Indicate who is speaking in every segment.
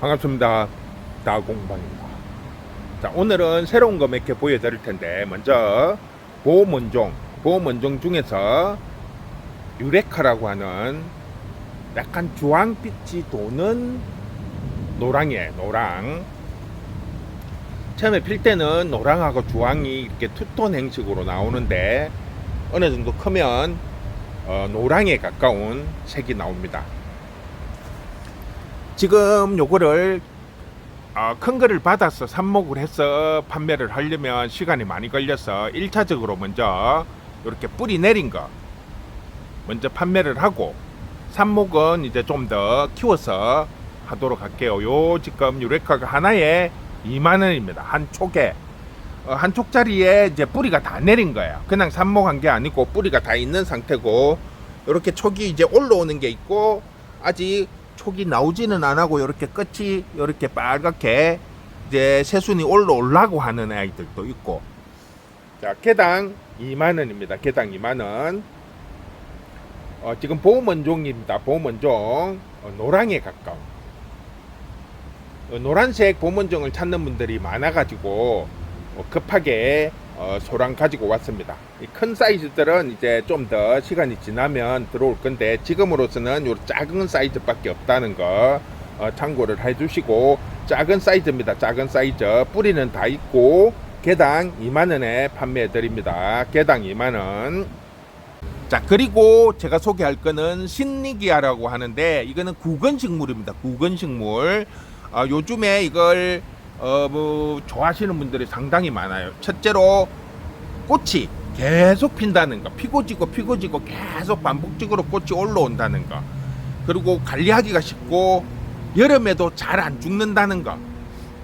Speaker 1: 반갑습니다. 다공방입니다. 자, 오늘은 새로운 거 몇 개 보여드릴 텐데, 먼저 보험원종 중에서 유레카라고 하는 약간 주황빛이 도는 노랑이에요. 노랑. 처음에 필 때는 노랑하고 주황이 이렇게 투톤 형식으로 나오는데, 어느 정도 크면 노랑에 가까운 색이 나옵니다. 지금 요거를 큰 거를 받아서 삽목을 해서 판매를 하려면 시간이 많이 걸려서 1차적으로 먼저 이렇게 뿌리 내린 거 먼저 판매를 하고, 삽목은 이제 좀 더 키워서 하도록 할게요. 요 지금 유레카가 하나에 2만원입니다. 한 촉에 한 촉짜리에 이제 뿌리가 다 내린 거예요. 그냥 삽목한 게 아니고 뿌리가 다 있는 상태고, 이렇게 촉이 이제 올라오는 게 있고, 아직 촉이 나오지는 안 하고 이렇게 끝이 이렇게 빨갛게 이제 새순이 올라오려고 하는 아이들도 있고. 자, 개당 2만원입니다. 개당 2만원. 지금 보험원종입니다. 보험원종 노랑에 가까운 노란색 보험원종을 찾는 분들이 많아가지고 급하게 소량 가지고 왔습니다. 이 큰 사이즈들은 이제 좀 더 시간이 지나면 들어올 건데, 지금으로서는 요 작은 사이즈밖에 없다는 거 참고를 해주시고, 작은 사이즈입니다. 작은 사이즈. 뿌리는 다 있고 개당 2만원에 판매해 드립니다. 개당 2만원. 자, 그리고 제가 소개할 거는 신니기아라고 하는데, 이거는 구근식물입니다. 구근식물. 요즘에 이걸 좋아하시는 분들이 상당히 많아요. 첫째로 꽃이 계속 핀다는 거, 피고 지고 계속 반복적으로 꽃이 올라온다는 거, 그리고 관리하기가 쉽고 여름에도 잘 안 죽는다는 거.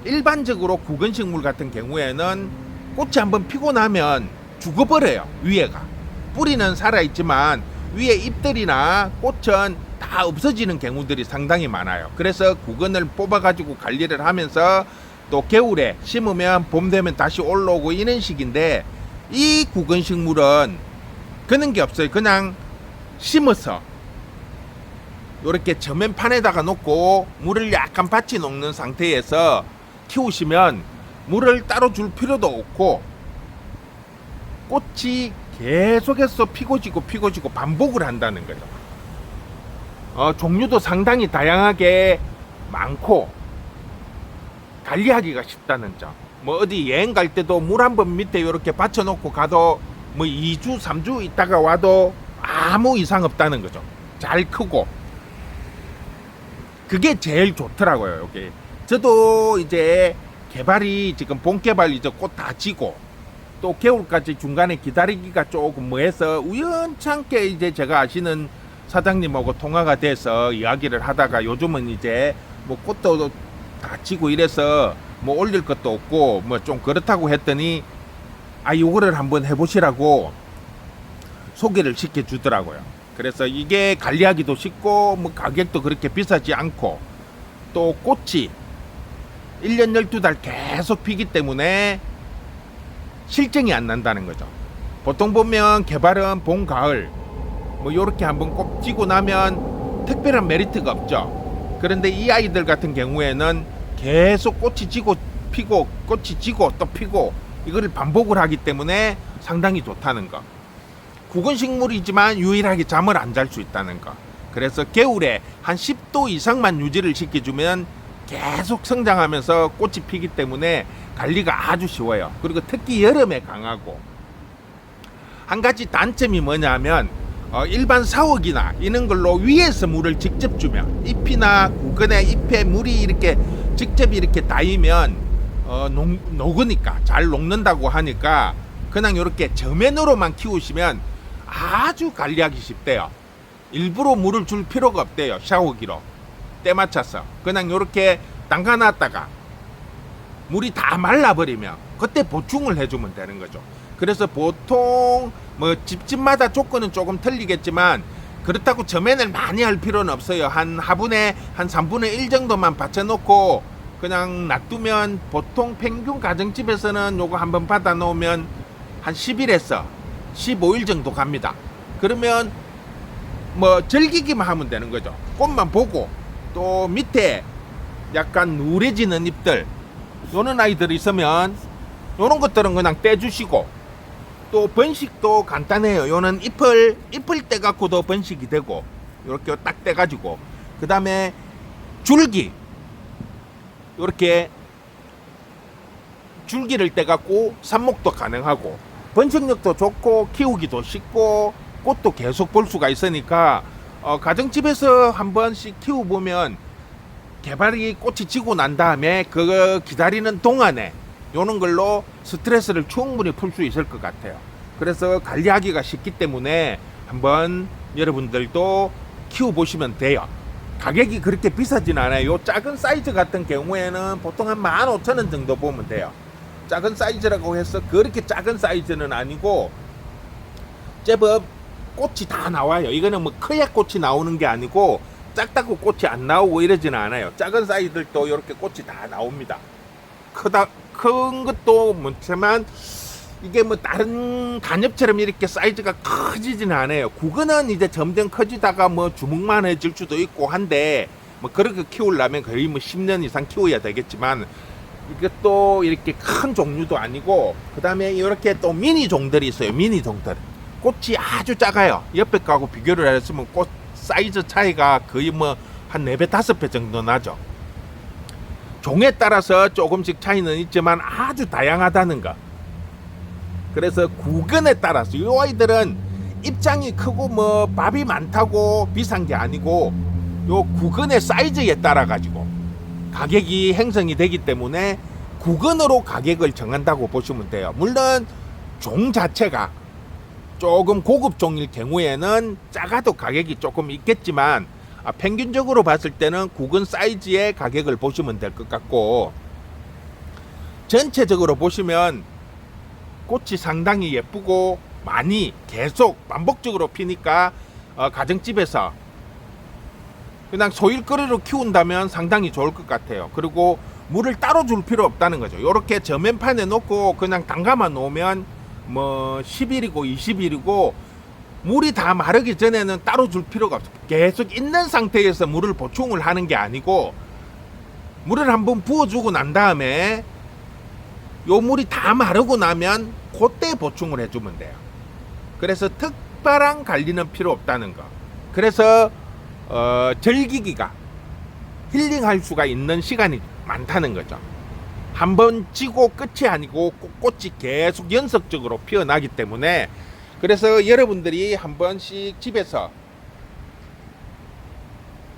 Speaker 1: 일반적으로 구근식물 같은 경우에는 꽃이 한번 피고 나면 죽어버려요. 위에가 뿌리는 살아있지만 위에 잎들이나 꽃은 다 없어지는 경우들이 상당히 많아요. 그래서 구근을 뽑아 가지고 관리를 하면서 또 겨울에 심으면 봄 되면 다시 올라오고 이런 식인데, 이 구근식물은 그런 게 없어요. 그냥 심어서 이렇게 저면판에다가 놓고 물을 약간 받쳐 놓는 상태에서 키우시면 물을 따로 줄 필요도 없고, 꽃이 계속해서 피고 지고 반복을 한다는 거죠. 종류도 상당히 다양하게 많고 관리하기가 쉽다는 점. 뭐 어디 여행 갈 때도 물 한 번 밑에 이렇게 받쳐 놓고 가도 뭐 2주 3주 있다가 와도 아무 이상 없다는 거죠. 잘 크고. 그게 제일 좋더라고요. 여기 저도 이제 개발이 지금 본 개발 이제 꽃 다 지고 또 겨울까지 중간에 기다리기가 조금 뭐해서 우연찮게 이제 제가 아시는 사장님하고 통화가 돼서 이야기를 하다가, 요즘은 이제 뭐 꽃도 다 지고 이래서 뭐 올릴 것도 없고 뭐 좀 그렇다고 했더니, 요거를 한번 해보시라고 소개를 시켜주더라고요. 그래서 이게 관리하기도 쉽고 뭐 가격도 그렇게 비싸지 않고, 또 꽃이 1년 12달 계속 피기 때문에 실증이 안 난다는 거죠. 보통 보면 개발은 봄, 가을 뭐 요렇게 한번 꼭 지고 나면 특별한 메리트가 없죠. 그런데 이 아이들 같은 경우에는 계속 꽃이 지고 피고 꽃이 지고 또 피고 이거를 반복을 하기 때문에 상당히 좋다는 거. 구근식물이지만 유일하게 잠을 안 잘 수 있다는 거. 그래서 겨울에 한 10도 이상만 유지를 시켜주면 계속 성장하면서 꽃이 피기 때문에 관리가 아주 쉬워요. 그리고 특히 여름에 강하고, 한 가지 단점이 뭐냐면 일반 사옥이나 이런 걸로 위에서 물을 직접 주면, 잎이나 구근에 잎에 물이 이렇게 직접 이렇게 닿으면 녹으니까, 잘 녹는다고 하니까 그냥 이렇게 저면으로만 키우시면 아주 관리하기 쉽대요. 일부러 물을 줄 필요가 없대요. 샤워기로 때 맞춰서 그냥 이렇게 담가놨다가 물이 다 말라버리면 그때 보충을 해주면 되는 거죠. 그래서 보통 뭐 집집마다 조건은 조금 틀리겠지만, 그렇다고 저면을 많이 할 필요는 없어요. 한 화분에 한 3분의 1 정도만 받쳐놓고 그냥 놔두면, 보통 평균 가정집에서는 요거 한번 받아 놓으면 한 10일에서 15일 정도 갑니다. 그러면 뭐 즐기기만 하면 되는 거죠. 꽃만 보고 또 밑에 약간 누래지는 잎들 요런 아이들이 있으면 요런 것들은 그냥 떼주시고, 또 번식도 간단해요. 요는 잎을 떼갖고도 번식이 되고, 요렇게 딱 떼가지고, 그 다음에 줄기 요렇게 줄기를 떼갖고 삽목도 가능하고, 번식력도 좋고 키우기도 쉽고 꽃도 계속 볼 수가 있으니까 가정집에서 한 번씩 키워보면 개발이 꽃이 지고 난 다음에 그거 기다리는 동안에 요런 걸로 스트레스를 충분히 풀 수 있을 것 같아요. 그래서 관리하기가 쉽기 때문에 한번 여러분들도 키워보시면 돼요. 가격이 그렇게 비싸진 않아요. 요 작은 사이즈 같은 경우에는 보통 한 15,000원 정도 보면 돼요. 작은 사이즈라고 해서 그렇게 작은 사이즈는 아니고 제법 꽃이 다 나와요. 이거는 뭐 커야 꽃이 나오는 게 아니고 작다고 꽃이 안 나오고 이러지는 않아요. 작은 사이즈들도 이렇게 꽃이 다 나옵니다. 큰 것도 많지만 이게 뭐 다른 단엽처럼 이렇게 사이즈가 커지지는 않아요. 국어는 이제 점점 커지다가 뭐 주먹만해질 수도 있고 한데, 뭐 그렇게 키우려면 거의 뭐 10년 이상 키워야 되겠지만, 이것도 이렇게 큰 종류도 아니고, 그 다음에 이렇게 또 미니 종들이 있어요. 미니 종들. 꽃이 아주 작아요. 옆에 거하고 비교를 했으면 꽃 사이즈 차이가 거의 뭐 한 4배, 5배 정도 나죠. 종에 따라서 조금씩 차이는 있지만 아주 다양하다는 거. 그래서 구근에 따라서 이 아이들은 입장이 크고 뭐 밥이 많다고 비싼 게 아니고 요 구근의 사이즈에 따라 가지고 가격이 형성이 되기 때문에 구근으로 가격을 정한다고 보시면 돼요. 물론 종 자체가 조금 고급 종일 경우에는 작아도 가격이 조금 있겠지만 평균적으로 봤을 때는 구근 사이즈의 가격을 보시면 될 것 같고, 전체적으로 보시면 꽃이 상당히 예쁘고 많이 계속 반복적으로 피니까 가정집에서 그냥 소일거리로 키운다면 상당히 좋을 것 같아요. 그리고 물을 따로 줄 필요 없다는 거죠. 이렇게 저면판에 놓고 그냥 담가만 놓으면 뭐 10일이고 20일이고 물이 다 마르기 전에는 따로 줄 필요가 없어요. 계속 있는 상태에서 물을 보충을 하는 게 아니고 물을 한번 부어주고 난 다음에 요 물이 다 마르고 나면 그때 보충을 해주면 돼요. 그래서 특별한 관리는 필요 없다는 거. 그래서 절기기가 힐링할 수가 있는 시간이 많다는 거죠. 한번 지고 끝이 아니고 꽃이 계속 연속적으로 피어나기 때문에, 그래서 여러분들이 한 번씩 집에서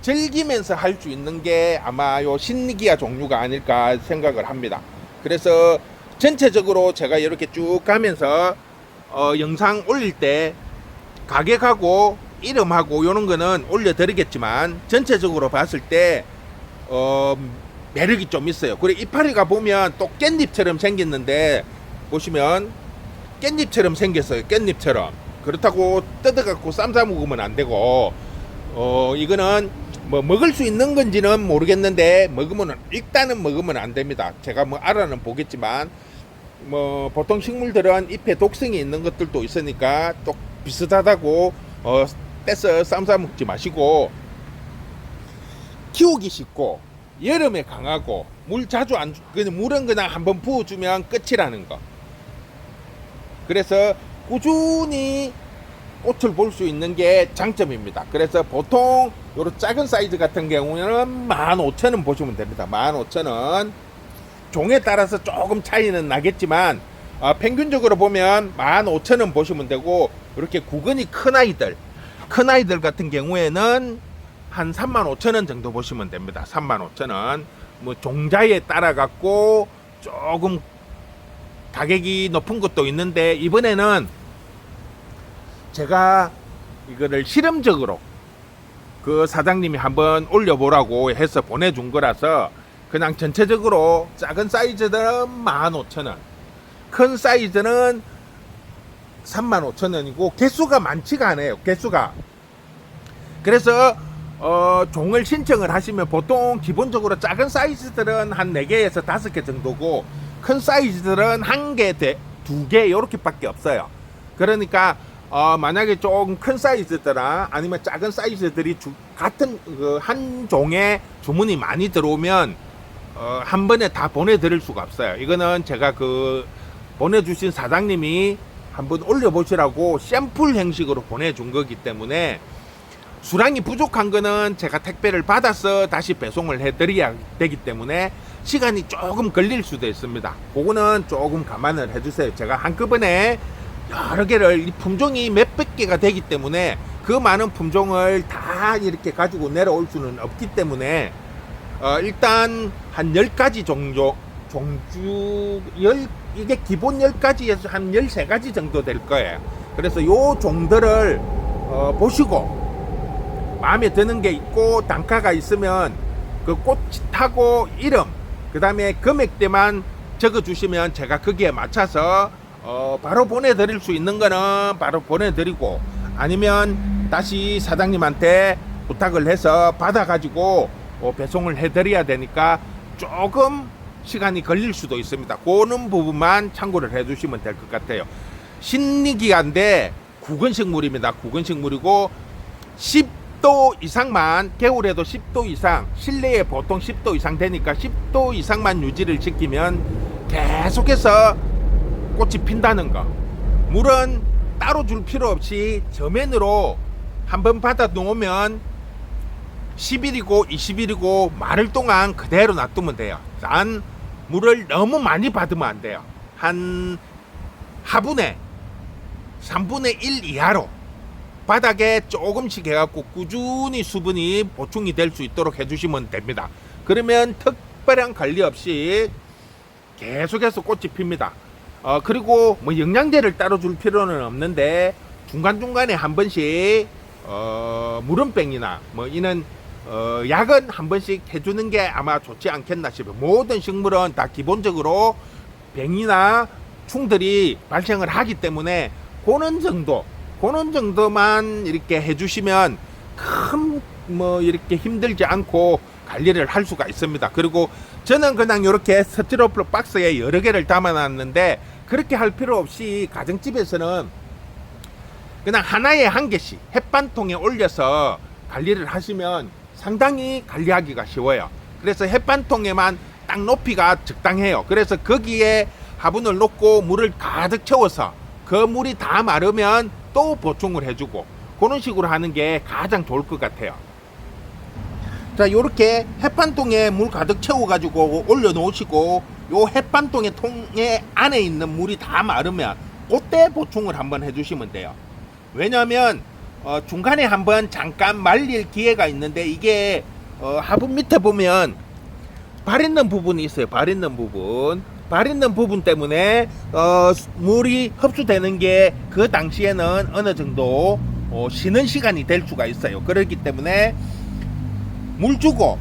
Speaker 1: 즐기면서 할 수 있는 게 아마 요 신기아 종류가 아닐까 생각을 합니다. 그래서 전체적으로 제가 이렇게 쭉 가면서 영상 올릴 때 가격하고 이름하고 요런 거는 올려드리겠지만, 전체적으로 봤을 때 매력이 좀 있어요. 그리고 이파리가 보면 또 깻잎처럼 생겼는데 보시면 깻잎처럼 생겼어요. 깻잎처럼. 그렇다고 뜯어갖고 쌈 싸 먹으면 안 되고, 이거는 뭐 먹을 수 있는 건지는 모르겠는데 일단은 먹으면 안 됩니다. 제가 뭐 알아는 보겠지만 뭐 보통 식물들은 잎에 독성이 있는 것들도 있으니까 또 비슷하다고 떼서 쌈 싸 먹지 마시고, 키우기 쉽고 여름에 강하고 물 자주 안 그냥 물은 그냥 한번 부어주면 끝이라는 거. 그래서 꾸준히 꽃을 볼 수 있는 게 장점입니다. 그래서 보통 요런 작은 사이즈 같은 경우에는 15,000원 보시면 됩니다. 15,000원. 종에 따라서 조금 차이는 나겠지만 평균적으로 보면 15,000원 보시면 되고, 이렇게 구근이 큰 아이들 같은 경우에는 한 35,000원 정도 보시면 됩니다. 35,000원. 뭐 종자에 따라 갖고 조금 가격이 높은 것도 있는데, 이번에는 제가 이거를 실험적으로 그 사장님이 한번 올려보라고 해서 보내준 거라서 그냥 전체적으로 작은 사이즈들은 15,000원, 큰 사이즈는 35,000원이고 개수가 많지가 않아요. 개수가. 그래서 종을 신청을 하시면 보통 기본적으로 작은 사이즈들은 한 4개에서 5개 정도고 큰 사이즈들은 1개, 2개 이렇게밖에 없어요. 그러니까 만약에 조금 큰 사이즈들아 아니면 작은 사이즈들이 같은 한 종의 주문이 많이 들어오면 한 번에 다 보내드릴 수가 없어요. 이거는 제가 보내주신 사장님이 한번 올려보시라고 샘플 형식으로 보내준 거기 때문에 수량이 부족한 거는 제가 택배를 받아서 다시 배송을 해드려야 되기 때문에 시간이 조금 걸릴 수도 있습니다. 그거는 조금 감안을 해주세요. 제가 한꺼번에 여러 개를, 이 품종이 몇백 개가 되기 때문에 그 많은 품종을 다 이렇게 가지고 내려올 수는 없기 때문에 일단 한 10가지 종류 이게 기본 10가지에서 한 13가지 정도 될 거예요. 그래서 요 종들을 보시고 마음에 드는 게 있고 단가가 있으면 그 꽃하고 이름, 그 다음에 금액대만 적어 주시면 제가 거기에 맞춰서 바로 보내드릴 수 있는 거는 바로 보내드리고, 아니면 다시 사장님한테 부탁을 해서 받아가지고 배송을 해드려야 되니까 조금 시간이 걸릴 수도 있습니다. 그런 부분만 참고를 해주시면 될 것 같아요. 신리기한데 구근식물입니다. 구근식물이고 10도 이상만, 겨울에도 10도 이상, 실내에 보통 10도 이상 되니까 10도 이상만 유지를 시키면 계속해서 꽃이 핀다는 거. 물은 따로 줄 필요 없이 저면으로 한번 받아 놓으면 10일이고 20일이고 마를 동안 그대로 놔두면 돼요. 단 물을 너무 많이 받으면 안 돼요. 한 하분의 3분의 1 이하로 바닥에 조금씩 해갖고 꾸준히 수분이 보충이 될 수 있도록 해주시면 됩니다. 그러면 특별한 관리 없이 계속해서 꽃이 핍니다. 그리고 뭐 영양제를 따로 줄 필요는 없는데 중간중간에 한 번씩 물음병이나 뭐 이는 약은 한 번씩 해주는 게 아마 좋지 않겠나 싶어요. 모든 식물은 다 기본적으로 병이나 충들이 발생을 하기 때문에 그런 정도만 이렇게 해주시면 큰 뭐 이렇게 힘들지 않고 관리를 할 수가 있습니다. 그리고 저는 그냥 이렇게 스티로폼 박스에 여러 개를 담아놨는데 그렇게 할 필요 없이 가정집에서는 그냥 하나에 한 개씩 햇반통에 올려서 관리를 하시면 상당히 관리하기가 쉬워요. 그래서 햇반통에만 딱 높이가 적당해요. 그래서 거기에 화분을 놓고 물을 가득 채워서 그 물이 다 마르면 또 보충을 해주고 그런 식으로 하는 게 가장 좋을 것 같아요. 자, 요렇게 햇반통에 물 가득 채워가지고 올려 놓으시고 요 햇반통의 통에 안에 있는 물이 다 마르면 그때 보충을 한번 해주시면 돼요. 왜냐하면 중간에 한번 잠깐 말릴 기회가 있는데 이게 화분 밑에 보면 발 있는 부분이 있어요. 발 있는 부분 때문에 물이 흡수되는 게 그 당시에는 어느 정도 쉬는 시간이 될 수가 있어요. 그렇기 때문에 물 주고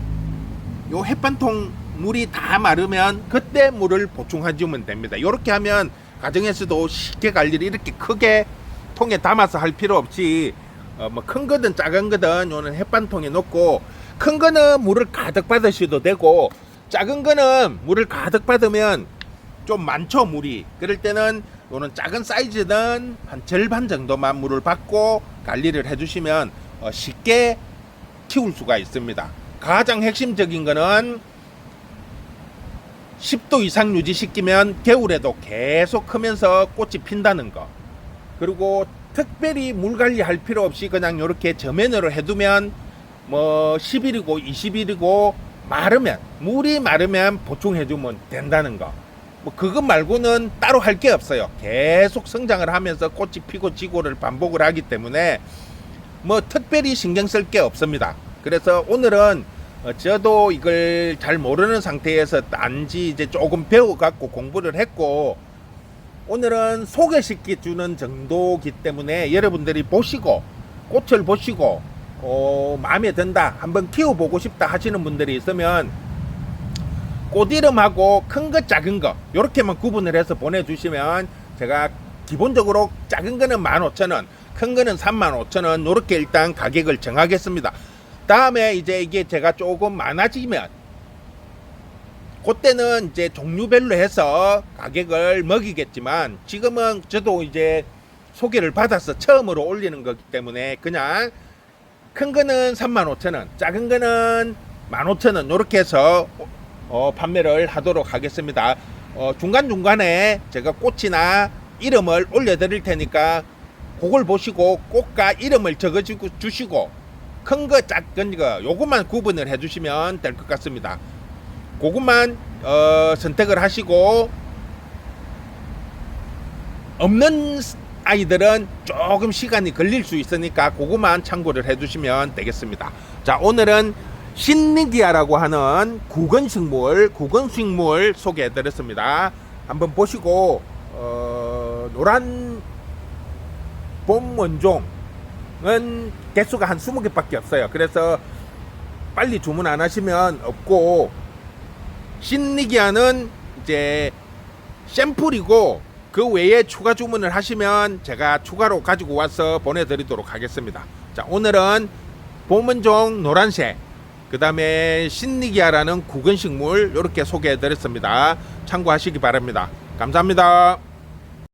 Speaker 1: 요 햇반통 물이 다 마르면 그때 물을 보충해주면 됩니다. 이렇게 하면 가정에서도 쉽게 관리를 이렇게 크게 통에 담아서 할 필요 없이 뭐 큰 거든 작은 거든 요는 햇반통에 넣고, 큰 거는 물을 가득 받으셔도 되고 작은 거는 물을 가득 받으면 좀 많죠, 물이. 그럴 때는 요는 작은 사이즈는 한 절반 정도만 물을 받고 관리를 해주시면 쉽게 키울 수가 있습니다. 가장 핵심적인 거는 10도 이상 유지시키면 겨울에도 계속 크면서 꽃이 핀다는 거. 그리고 특별히 물 관리할 필요 없이 그냥 이렇게 저면으로 해두면 뭐 10일이고 20일이고 물이 마르면 보충해주면 된다는 거. 뭐 그것 말고는 따로 할 게 없어요. 계속 성장을 하면서 꽃이 피고 지고를 반복을 하기 때문에 뭐 특별히 신경 쓸 게 없습니다. 그래서 오늘은 저도 이걸 잘 모르는 상태에서 단지 이제 조금 배워갖고 공부를 했고, 오늘은 소개시켜 주는 정도기 때문에 여러분들이 보시고 꽃을 보시고 마음에 든다, 한번 키워보고 싶다 하시는 분들이 있으면 꽃 이름하고 큰 거 작은 거 요렇게만 구분을 해서 보내주시면 제가 기본적으로 작은 거는 15,000원, 큰 거는 35,000원 요렇게 일단 가격을 정하겠습니다. 다음에 이제 이게 제가 조금 많아지면 그때는 이제 종류별로 해서 가격을 먹이겠지만, 지금은 저도 이제 소개를 받아서 처음으로 올리는 거기 때문에 그냥 큰 거는 35,000원, 작은 거는 15,000원 이렇게 해서 판매를 하도록 하겠습니다. 중간중간에 제가 꽃이나 이름을 올려드릴 테니까 그걸 보시고 꽃과 이름을 적어 주시고 큰 거 작은 거 요것만 구분을 해 주시면 될 것 같습니다. 그것만 선택을 하시고 없는 아이들은 조금 시간이 걸릴 수 있으니까 그것만 참고를 해 주시면 되겠습니다. 자, 오늘은 신니기아라고 하는 구근식물 소개해 드렸습니다. 한번 보시고 노란 봄원종은 개수가 한 20개밖에 없어요. 그래서 빨리 주문 안 하시면 없고, 신니기아는 이제 샘플이고 그 외에 추가 주문을 하시면 제가 추가로 가지고 와서 보내드리도록 하겠습니다. 자, 오늘은 봄원종 노란색, 그 다음에 신니기아라는 구근식물 이렇게 소개해 드렸습니다. 참고하시기 바랍니다. 감사합니다.